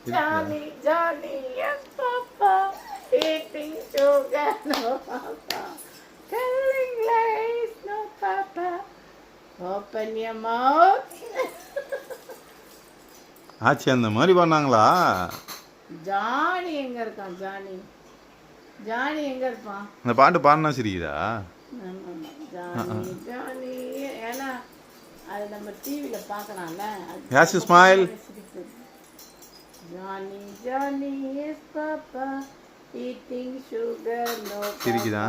Johnny, Johnny, yes, Papa. Eating sugar, no, Papa. Telling lies, no, Papa. Open your mouth. ஆச்சு அந்த மாதிரி பண்ணாங்களா? Johnny எங்க இருக்கான்? ஜானி எங்க இருப்பான்? அந்த பாட்டு பாடினா சிரிக்குதா? ஜானி ஜானி, ஏன்னா அது நம்ம டிவியில பார்க்கலாம்ல. Yes, you smile. Johnny, Johnny is Papa, eating sugar, no Papa. சிரிக்குதா?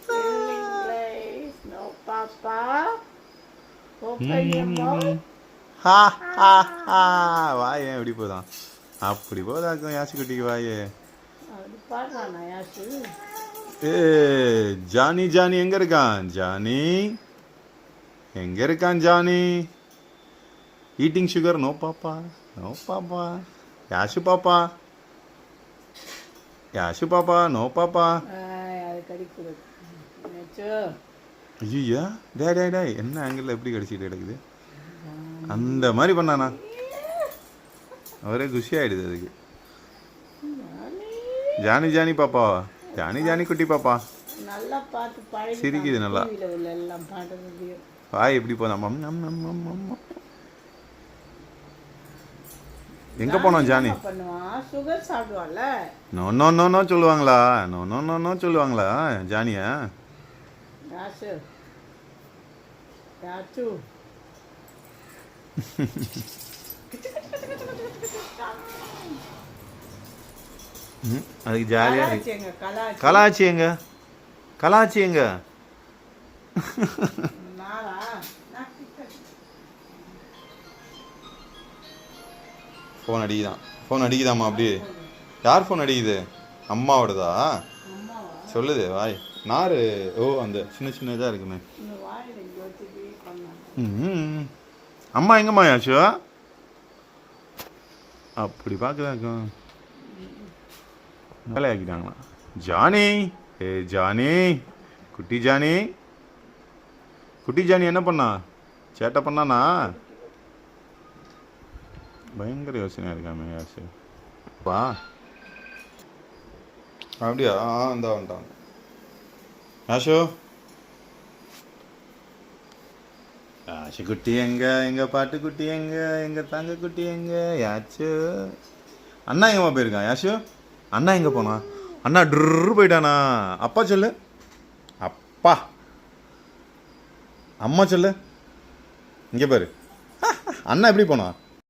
Telling lies, no Papa. Open your mouth. ஹா ஹா ஹா. வாய் ஏன் இப்படி போதான்? அப்படி போதாக்கும் யாசி குட்டிக்கு வாயே. அது பாடுறானா யாசு? ஏ ஜானி ஜானி எங்க இருக்கான்? ஜானி எங்க இருக்கான்? Johnny eating sugar, no papa, no papa. Yashu பாப்பா, யாஷு பாப்பா, நோ பாப்பா. அது கடிக்கிறது. ஐயா டே டே டே, என்ன ஆங்கிள் எப்படி கடிச்சிட்டு கிடக்குது? அந்த மாதிரி பண்ணானா? ஒரே குஷி ஆயிடுது அதுக்கு. ஜானி ஜானி பாப்பா, ஜானி ஜானி குட்டி பாப்பா. நல்லா பார்த்து பழகி சிரிக்குது நல்லா. எல்லாம் பாடுறது. வாய் எப்படி போதான்? எங்க போனோம் ஜானி? பண்ணுவான் சுகர் சாப்பிடுவான்ல. நோ நோ நோ நோ சொல்லுவாங்களா? நோ நோ நோ நோ சொல்லுவாங்களா ஜானியா? யாசு யாச்சு அதுக்கு ஜாலியா இருக்கு. கலாச்சிங்க கலாச்சி எங்க? கலாச்சி எங்க? நாளா ஃபோன் அடிக்குதான். ஃபோன் அடிக்குதாம்மா? அப்படி யார் ஃபோன் அடிக்குது? அம்மாவோடதா? சொல்லுது வாய் நார். ஓ அந்த சின்ன சின்னதாக இருக்குமே. ம் அம்மா எங்கம்மா யாச்சு? அப்படி பார்க்குதாக்கும். வேலையாக்கிட்டாங்களா? ஜானி, ஏ ஜானி, குட்டி ஜானி, குட்டி ஜானி என்ன பண்ணா? சேட்டை பண்ணானா? பயங்கர யோசனையாக இருக்காமே யாச்சு. பா அப்படியா? இந்த வந்துட்டான் யாஷோ. யாஷு குட்டி எங்க? எங்க பாட்டு குட்டி எங்க? எங்க தங்க குட்டி எங்க? யாச்சு அண்ணா எங்கம்மா போயிருக்கான்? யாஷு அண்ணா எங்க போனா? அண்ணா ட்ரு போயிட்டானா? அப்பா சொல்லு. அப்பா அம்மா சொல்லு. இங்கே பாரு, அண்ணா எப்படி போனா?